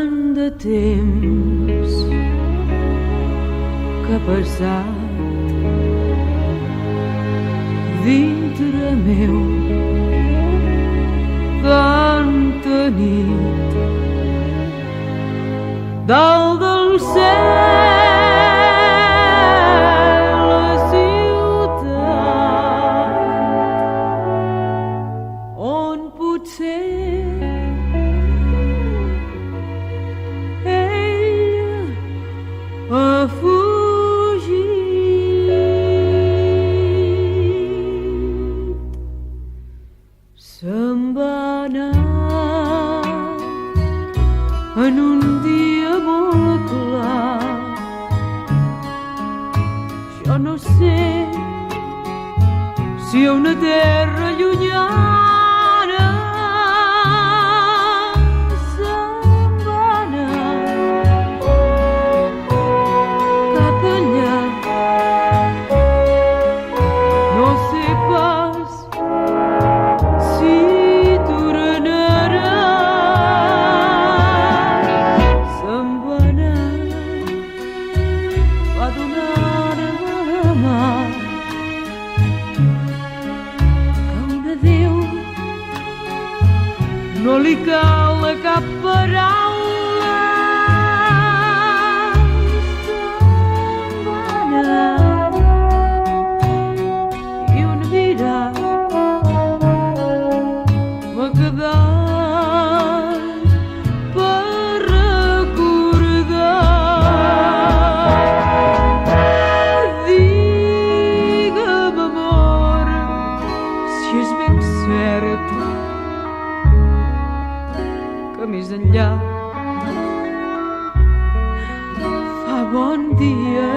tant de temps que ha passat dintre meu, tanta nit dalt del cel, la ciutat on potser ell ha fugit. Se'n va anar en un dia molt clar. Jo no sé si a una terra llunyana se'n va anar cap enllà. No sé pas si tornarà. Se'n va anar, va donar-me la mà, que un adéu no li cal cap paraula. Se'n va anar i un mirar m'ha quedat per recordar. Digue'm, amor, si és ben cert que més enllà fa bon dia.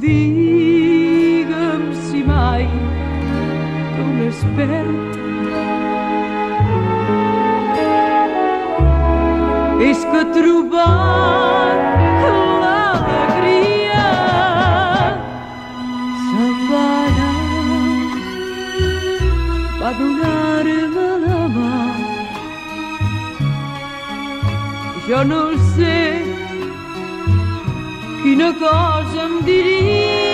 Digue'm si mai que un es perd és que ha trobat l'alegria. Se'n va anar, va donar-me la mà. Jo no sé quina cosa em diria